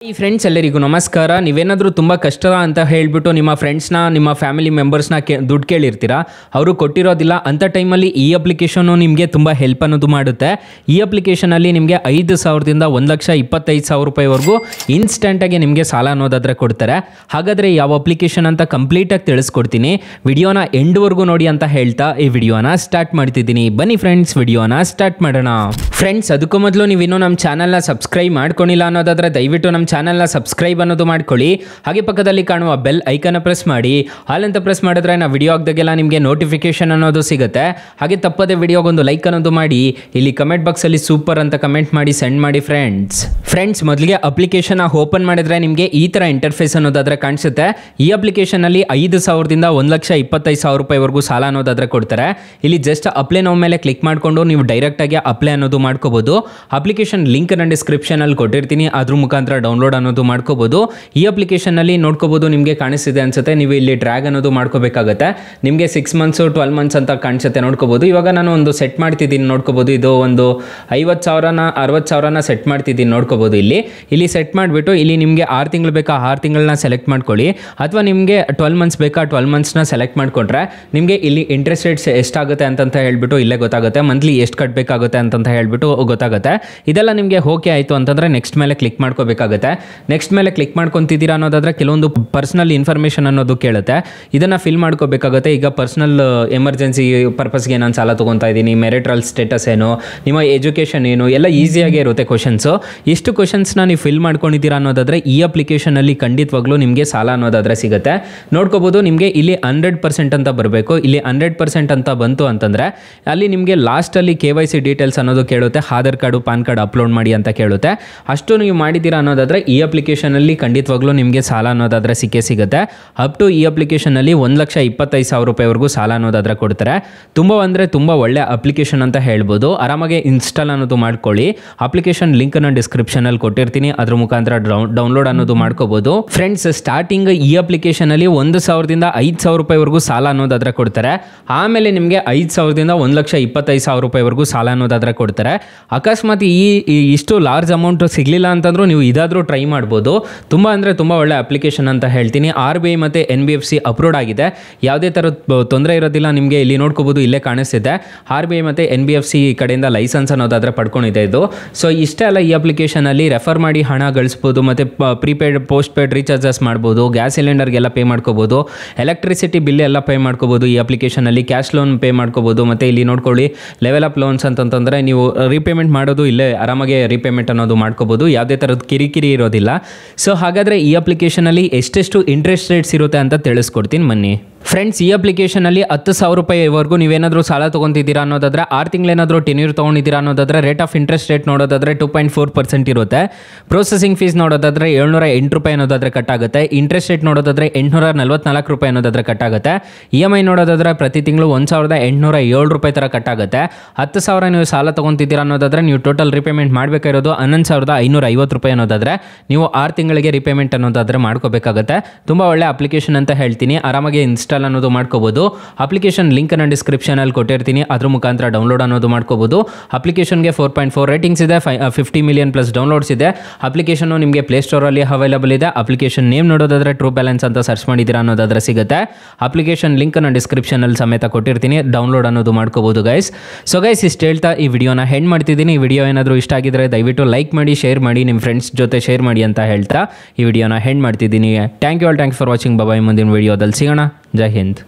ಈ ಫ್ರೆಂಡ್ಸ್ ಎಲ್ಲರಿಗೂ ನಮಸ್ಕಾರ. ನೀವೇನಾದರೂ ತುಂಬ ಕಷ್ಟ ಅಂತ ಹೇಳಿಬಿಟ್ಟು ನಿಮ್ಮ ಫ್ರೆಂಡ್ಸ್ನ ನಿಮ್ಮ ಫ್ಯಾಮಿಲಿ ಮೆಂಬರ್ಸ್ನ ದುಡ್ಡು ಕೇಳಿರ್ತೀರಾ, ಅವರು ಕೊಟ್ಟಿರೋದಿಲ್ಲ. ಅಂಥ ಟೈಮಲ್ಲಿ ಈ ಅಪ್ಲಿಕೇಶನ್ನು ನಿಮಗೆ ತುಂಬ ಹೆಲ್ಪ್ ಅನ್ನೋದು ಮಾಡುತ್ತೆ. ಈ ಅಪ್ಲಿಕೇಶನಲ್ಲಿ ನಿಮಗೆ 5,000ದಿಂದ 1,25,000 ರೂಪಾಯಿವರೆಗೂ ಇನ್ಸ್ಟೆಂಟಾಗಿ ನಿಮಗೆ ಸಾಲ ಅನ್ನೋದಾದರೆ ಕೊಡ್ತಾರೆ. ಹಾಗಾದರೆ ಯಾವ ಅಪ್ಲಿಕೇಶನ್ ಅಂತ ಕಂಪ್ಲೀಟಾಗಿ ತಿಳಿಸ್ಕೊಡ್ತೀನಿ. ವಿಡಿಯೋನ ಎಂಡ್ವರೆಗೂ ನೋಡಿ ಅಂತ ಹೇಳ್ತಾ ಈ ವಿಡಿಯೋನ ಸ್ಟಾರ್ಟ್ ಮಾಡ್ತಿದ್ದೀನಿ. ಬನ್ನಿ ಫ್ರೆಂಡ್ಸ್, ವಿಡಿಯೋನ ಸ್ಟಾರ್ಟ್ ಮಾಡೋಣ. ಫ್ರೆಂಡ್ಸ್, ಅದಕ್ಕೂ ಮೊದಲು ನೀವಿನ್ನೂ ನಮ್ಮ ಚಾನಲ್ನ ಸಬ್ಸ್ಕ್ರೈಬ್ ಮಾಡ್ಕೊಂಡಿಲ್ಲ ಅನ್ನೋದಾದರೆ ದಯವಿಟ್ಟು ನಮ್ಮ ಚಾನಲ್ನ ಸಬ್ಸ್ಕ್ರೈಬ್ ಅನ್ನೋದು ಮಾಡ್ಕೊಳ್ಳಿ. ಹಾಗೆ ಪಕ್ಕದಲ್ಲಿ ಕಾಣುವ ಬೆಲ್ ಐಕನ್ನ ಪ್ರೆಸ್ ಮಾಡಿ. ಹಾಲಂತ ಪ್ರೆಸ್ ಮಾಡಿದ್ರೆ ನಾವು ವಿಡಿಯೋ ಹಾಕ್ದಾಗೆಲ್ಲ ನಿಮಗೆ ನೋಟಿಫಿಕೇಶನ್ ಅನ್ನೋದು ಸಿಗುತ್ತೆ. ಹಾಗೆ ತಪ್ಪದೆ ವಿಡಿಯೋಗೊಂದು ಲೈಕ್ ಅನ್ನೋದು ಮಾಡಿ. ಇಲ್ಲಿ ಕಮೆಂಟ್ ಬಾಕ್ಸಲ್ಲಿ ಸೂಪರ್ ಅಂತ ಕಮೆಂಟ್ ಮಾಡಿ ಸೆಂಡ್ ಮಾಡಿ ಫ್ರೆಂಡ್ಸ್. ಮೊದಲಿಗೆ ಅಪ್ಲಿಕೇಶನ್ ಓಪನ್ ಮಾಡಿದ್ರೆ ನಿಮಗೆ ಈ ಥರ ಇಂಟರ್ಫೇಸ್ ಅನ್ನೋದಾದ್ರೆ ಕಾಣಿಸುತ್ತೆ. ಈ ಅಪ್ಲಿಕೇಶನಲ್ಲಿ 5,000ದಿಂದ 1,25,000 ರೂಪಾಯಿವರೆಗೂ ಸಾಲ ಅನ್ನೋದಾದ್ರೆ ಕೊಡ್ತಾರೆ. ಇಲ್ಲಿ ಜಸ್ಟ್ ಅಪ್ಲೈ ನಾವು ಮೇಲೆ ಕ್ಲಿಕ್ ಮಾಡಿಕೊಂಡು ನೀವು ಡೈರೆಕ್ಟಾಗಿ ಅಪ್ಲೈ ಅನ್ನೋದು ಮಾಡ್ಕೋಬಹುದು. ಅಪ್ಲಿಕೇಶನ್ ಲಿಂಕ್ ನಾನು ಡಿಸ್ಕ್ರಿಪ್ಷನಲ್ಲಿ ಕೊಟ್ಟಿರ್ತೀನಿ, ಅದ್ರ ಮುಖಾಂತರ ಡೌನ್ಲೋಡ್ ಅನ್ನೋದು ಮಾಡ್ಕೋಬಹುದು. ಈ ಅಪ್ಲಿಕೇಶನ್ನಲ್ಲಿ ನೋಡ್ಕೋಬಹುದು, ನಿಮಗೆ ಕಾಣಿಸ್ತಿದೆ ಅನ್ಸುತ್ತೆ. ನೀವು ಇಲ್ಲಿ ಡ್ರ್ಯಾಗ್ ಅನ್ನೋದು ಮಾಡ್ಕೋಬೇಕಾಗುತ್ತೆ. ನಿಮಗೆ 6 months 12 months ಅಂತ ಕಾಣಿಸುತ್ತೆ, ನೋಡ್ಕೋಬಹುದು. ಇವಾಗ ನಾನು ಒಂದು ಸೆಟ್ ಮಾಡ್ತಿದ್ದೀನಿ, ನೋಡ್ಕೋಬಹುದು. ಇದು ಒಂದು 50,000ನ 60,000ನ ಸೆಟ್ ಮಾಡ್ತಿದ್ದೀನಿ, ನೋಡ್ಕೋಬಹುದು. ಇಲ್ಲಿ ಸೆಟ್ ಮಾಡಿಬಿಟ್ಟು ಇಲ್ಲಿ ನಿಮಗೆ 6 ತಿಂಗಳು ಬೇಕಾ 6 ತಿಂಗಳನ್ನ ಸೆಲೆಕ್ಟ್ ಮಾಡ್ಕೊಳ್ಳಿ. ಅಥವಾ ನಿಮಗೆ 12 months ಬೇಕಾ 12 monthsನ ಸೆಲೆಕ್ಟ್ ಮಾಡ್ಕೊಂಡ್ರೆ ನಿಮಗೆ ಇಲ್ಲಿ ಇಂಟ್ರೆಸ್ಟ್ ರೇಟ್ಸ್ ಎಷ್ಟಾಗುತ್ತೆ ಅಂತ ಹೇಳ್ಬಿಟ್ಟು ಇಲ್ಲೇ ಗೊತ್ತಾಗುತ್ತೆ. ಮಂತ್ಲಿ ಎಷ್ಟು ಕಟ್ಟಬೇಕಾಗುತ್ತೆ ಅಂತ ಹೇಳ್ಬಿಟ್ಟು ಗೊತ್ತಾಗುತ್ತೆ. ಇದೆಲ್ಲ ನಿಮಗೆ ಓಕೆ ಆಯಿತು ಅಂತಂದರೆ ನೆಕ್ಸ್ಟ್ ಮೇಲೆ ಕ್ಲಿಕ್ ಮಾಡ್ಕೋಬೇಕಾಗುತ್ತೆ. ನೆಕ್ಸ್ಟ್ ಮೇಲೆ ಕ್ಲಿಕ್ ಮಾಡ್ಕೊತಿದ್ದೀರಾ ಅನ್ನೋದಾದರೆ ಕೆಲವೊಂದು ಪರ್ಸನಲ್ ಇನ್ಫಾರ್ಮೇಷನ್ ಅನ್ನೋದು ಕೇಳುತ್ತೆ. ಇದನ್ನು ಫಿಲ್ ಮಾಡ್ಕೋಬೇಕಾಗುತ್ತೆ. ಈಗ ಪರ್ಸನಲ್ ಎಮರ್ಜೆನ್ಸಿ ಪರ್ಪಸ್ಗೆ ನಾನು ಸಾಲ ತೊಗೊತಾ ಇದ್ದೀನಿ, ಮೆರಿಟಲ್ ಸ್ಟೇಟಸ್ ಏನು, ನಿಮ್ಮ ಎಜುಕೇಷನ್ ಏನು, ಎಲ್ಲ ಈಸಿಯಾಗೇ ಇರುತ್ತೆ ಕ್ವಶನ್ಸು. ಇಷ್ಟು ಕ್ವಶನ್ಸ್ನ ನೀವು ಫಿಲ್ ಮಾಡ್ಕೊಂಡಿದ್ದೀರಾ ಅನ್ನೋದಾದರೆ ಈ ಅಪ್ಲಿಕೇಶನಲ್ಲಿ ಖಂಡಿತವಾಗ್ಲೂ ನಿಮಗೆ ಸಾಲ ಅನ್ನೋದಾದರೆ ಸಿಗುತ್ತೆ. ನೋಡ್ಕೋಬೋದು, ನಿಮಗೆ ಇಲ್ಲಿ 100% ಅಂತ ಬರಬೇಕು. ಇಲ್ಲಿ 100% ಅಂತ ಬಂತು ಅಂತಂದರೆ ಅಲ್ಲಿ ನಿಮಗೆ ಲಾಸ್ಟಲ್ಲಿ KYC ಡೀಟೇಲ್ಸ್ ಅನ್ನೋದು ಕೇಳುತ್ತೆ. Aadhaar card PAN card upload ಮಾಡಿ ಅಂತ ಕೇಳುತ್ತೆ. ಅಷ್ಟು ನೀವು ಮಾಡಿದ್ದೀರಾ ಅನ್ನೋದಾದರೆ ಈ ಅಪ್ಲಿಕೇಶನಲ್ಲಿ ಖಂಡಿತವಾಗ್ಲೂ ನಿಮಗೆ ಸಾಲ ಅನ್ನೋದಾದರೆ ಸಿಗುತ್ತೆ. ಅಪ್ ಟು ಈ ಅಪ್ಲಿಕೇಶನಲ್ಲಿ 1,25,000 ರೂಪಾಯಿವರೆಗೂ ಸಾಲ ಅನ್ನೋದಾದರೆ ಕೊಡ್ತಾರೆ. ತುಂಬ ಒಳ್ಳೆ ಅಪ್ಲಿಕೇಶನ್ ಅಂತ ಹೇಳ್ಬೋದು. ಆರಾಮಾಗಿ ಇನ್ಸ್ಟಾಲ್ ಅನ್ನೋದು ಮಾಡ್ಕೊಳ್ಳಿ. ಅಪ್ಲಿಕೇಶನ್ ಲಿಂಕ್ ನಾನು ಡಿಸ್ಕ್ರಿಪ್ಷನಲ್ಲಿ ಕೊಟ್ಟಿರ್ತೀನಿ, ಅದ್ರ ಮುಖಾಂತರ ಡೌನ್ಲೋಡ್ ಅನ್ನೋದು ಮಾಡ್ಕೋಬಹುದು. ಫ್ರೆಂಡ್ಸ್, ಸ್ಟಾರ್ಟಿಂಗ್ ಈ ಅಪ್ಲಿಕೇಶನಲ್ಲಿ 1,000ದಿಂದ 5,000 ರೂಪಾಯಿವರೆಗೂ ಸಾಲ ಅನ್ನೋದಾದರೆ ಕೊಡ್ತಾರೆ. ಆಮೇಲೆ ನಿಮಗೆ 5,000ದಿಂದ 1,25,000 ರೂಪಾಯಿವರೆಗೂ ಸಾಲ ಅನ್ನೋದಾದರೆ ಕೊಡ್ತಾರೆ. ಅಕಸ್ಮಾತ್ ಇಷ್ಟು ಲಾರ್ಜ್ ಅಮೌಂಟ್ ಸಿಗಲಿಲ್ಲ ಅಂತಂದ್ರೂ ನೀವು ಇದಾದರೂ ಟ್ರೈ ಮಾಡ್ಬೋದು. ತುಂಬ ಒಳ್ಳೆ ಅಪ್ಲಿಕೇಶನ್ ಅಂತ ಹೇಳ್ತೀನಿ. RBI ಮತ್ತು NBFC ಅಪ್ರೂವ್ಡ್ ಆಗಿದೆ. ಯಾವುದೇ ಥರದ ತೊಂದರೆ ಇರೋದಿಲ್ಲ. ನಿಮಗೆ ಇಲ್ಲಿ ನೋಡ್ಕೋಬೋದು, ಇಲ್ಲೇ ಕಾಣಿಸ್ತಿದೆ. RBI ಮತ್ತು NBFC ಕಡೆಯಿಂದ ಲೈಸೆನ್ಸ್ ಅನ್ನೋದಾದರೆ ಪಡ್ಕೊಂಡಿದೆ ಇದು. ಸೊ ಇಷ್ಟೇ ಅಲ್ಲ, ಈ ಅಪ್ಲಿಕೇಶನಲ್ಲಿ ರೆಫರ್ ಮಾಡಿ ಹಣ ಗಳಿಸ್ಬೋದು, ಮತ್ತು ಪ್ರೀಪೇಯ್ಡ್ ಪೋಸ್ಟ್ ಪೇಯ್ಡ್ ರೀಚಾರ್ಜಸ್ ಮಾಡ್ಬೋದು, ಗ್ಯಾಸ್ ಸಿಲಿಂಡರ್ಗೆಲ್ಲ ಪೇ ಮಾಡ್ಕೋಬೋದು, ಎಲೆಕ್ಟ್ರಿಸಿಟಿ ಬಿಲ್ ಎಲ್ಲ ಪೇ ಮಾಡ್ಕೋಬೋದು. ಈ ಅಪ್ಲಿಕೇಶನಲ್ಲಿ ಕ್ಯಾಶ್ ಲೋನ್ ಪೇ ಮಾಡ್ಕೋಬೋದು. ಮತ್ತು ಇಲ್ಲಿ ನೋಡ್ಕೊಳ್ಳಿ, ಲೆವೆಲ್ ಅಪ್ ಲೋನ್ಸ್ ಅಂತಂತಂದರೆ ನೀವು ರೀಪೇಮೆಂಟ್ ಮಾಡೋದು ಇಲ್ಲೇ ಆರಾಮಾಗಿ ರೀಪೇಮೆಂಟ್ ಅನ್ನೋದು ಮಾಡ್ಕೋಬೋದು. ಯಾವುದೇ ಥರದ ಕಿರಿಕಿರಿ ಇರೋದಿಲ್ಲ. ಸೊ ಹಾಗಾದರೆ ಈ ಅಪ್ಲಿಕೇಶನಲ್ಲಿ ಎಷ್ಟೆಷ್ಟು ಇಂಟ್ರೆಸ್ಟ್ ರೇಟ್ಸ್ ಇರುತ್ತೆ ಅಂತ ತಿಳಿಸ್ಕೊಡ್ತೀನಿ ಬನ್ನಿ. ಫ್ರೆಂಡ್ಸ್, ಈ ಅಪ್ಲಿಕೇಶನಲ್ಲಿ 10,000 ರೂಪಾಯಿವರೆಗೂ ನೀವೇನಾದರೂ ಸಾಲ ತೊಗೊತಿದ್ದೀರಾ ಅನ್ನೋದಾದರೆ 6 ತಿಂಗಳೇನಾದರೂ ಟೆನ್ಯೂರ್ ತೊಗೊಂಡಿದ್ದೀರಾ ಅನ್ನೋದಾದರೆ ರೇಟ್ ಆಫ್ ಇಂಟ್ರೆಸ್ಟ್ ರೇಟ್ ನೋಡೋದಾದರೆ 2.4% ಇರುತ್ತೆ. ಪ್ರೊಸೆಸಿಂಗ್ ಫೀಸ್ ನೋಡೋದಾದರೆ 708 ರೂಪಾಯಿ ಅನ್ನೋದಾದರೆ ಕಟ್ಟಾಗುತ್ತೆ. ಇಂಟ್ರೆಸ್ಟ್ ರೇಟ್ ನೋಡೋದಾದರೆ 844 ರೂಪಾಯಿ ಅನ್ನೋದಾದರೆ ಕಟ್ಟಾಗುತ್ತೆ. EMI ನೋಡೋದಾದರೆ ಪ್ರತಿ ತಿಂಗಳು 1,807 ರೂಪಾಯಿ ಥರ ಕಟ್ಟಾಗುತ್ತೆ. 10,000 ನೀವು ಸಾಲ ತೊಗೊತಿದ್ದೀರಾ ಅನ್ನೋದಾದರೆ ನೀವು ಟೋಟಲ್ ರಿಪೇಮೆಂಟ್ ಮಾಡಬೇಕಾಗಿರೋದು 11,550 ರೂಪಾಯಿ ಅನ್ನೋದಾದರೆ ನೀವು 6 ತಿಂಗಳಿಗೆ ರಿಪೇಮೆಂಟ್ ಅನ್ನೋದಾದರೆ ಮಾಡ್ಕೋಬೇಕಾಗುತ್ತೆ. ತುಂಬ ಒಳ್ಳೆ ಅಪ್ಲಿಕೇಶನ್ ಅಂತ ಹೇಳ್ತೀನಿ. ಆರಾಮಾಗಿ ಇನ್ಸ್ಟಾಲ್ ಅನ್ನೋದು ಮಾಡ್ಕೋಬಹುದು. ಅಪ್ಲಿಕೇಶನ್ ಲಿಂಕ್ ನಾನು ಡಿಸ್ಕ್ರಿಪ್ಷನಲ್ಲಿ ಕೊಟ್ಟಿರ್ತೀನಿ, ಅದ್ರ ಮುಖಾಂತರ ಡೌನ್ಲೋಡ್ ಅನ್ನೋದು ಮಾಡ್ಕೋಬಹುದು. ಅಪ್ಲಿಕೇಶನ್ಗೆ 4.4 ರೇಟಿಂಗ್ಸ್ ಇದೆ, 50 ಮಿಲಿಯನ್ ಪ್ಲಸ್ ಡೌನ್ಲೋಡ್ಸ್ ಇದೆ. ಅಪ್ಲಿಕೇಶನ್ನು ನಿಮಗೆ ಪ್ಲೇಸ್ಟೋರಲ್ಲಿ ಅವೈಲೇಬಲ್ ಇದೆ. ಅಪ್ಲಿಕೇಶನ್ ನೇಮ್ ನೋಡೋದಾದರೆ ಟ್ರೂ ಬ್ಯಾಲೆನ್ಸ್ ಅಂತ ಸರ್ಚ್ ಮಾಡಿದ್ದೀರಾ ಅನ್ನೋದಾದರೆ ಸಿಗುತ್ತೆ. ಅಪ್ಲಿಕೇಶನ್ ಲಿಂಕ್ ನಾನು ಡಿಸ್ಕ್ರಿಪ್ಷನಲ್ಲಿ ಸಮೇತ ಕೊಟ್ಟಿರ್ತೀನಿ, ಡೌನ್ಲೋಡ್ ಅನ್ನೋದು ಮಾಡ್ಕೋಬಹುದು ಗೈಸ್. ಸೊ ಗೈಸ್, ಇಷ್ಟು ಹೇಳ್ತಾ ಈ ವಿಡಿಯೋನ ಹೆಂಡ್ ಮಾಡ್ತಿದ್ದೀನಿ. ಈ ವಿಡಿಯೋ ಏನಾದರೂ ಇಷ್ಟ ಆಗಿದ್ರೆ ದಯವಿಟ್ಟು ಲೈಕ್ ಮಾಡಿ, ಶೇರ್ ಮಾಡಿ, ನಿಮ್ಮ ಫ್ರೆಂಡ್ಸ್ ಜೊತೆ ಶೇರ್ ಮಾಡಿ ಅಂತ ಹೇಳ್ತಾ ಈ ವಿಡಿಯೋನ ಹೆಂಡ್ ಮಾಡ್ತಿದ್ದೀನಿ. Thank you for watching. Bye. ಮುಂದಿನ ವಿಡಿಯೋದಲ್ಲಿ ಸಿಗೋಣ. ಜೈ ಹಿಂದ್.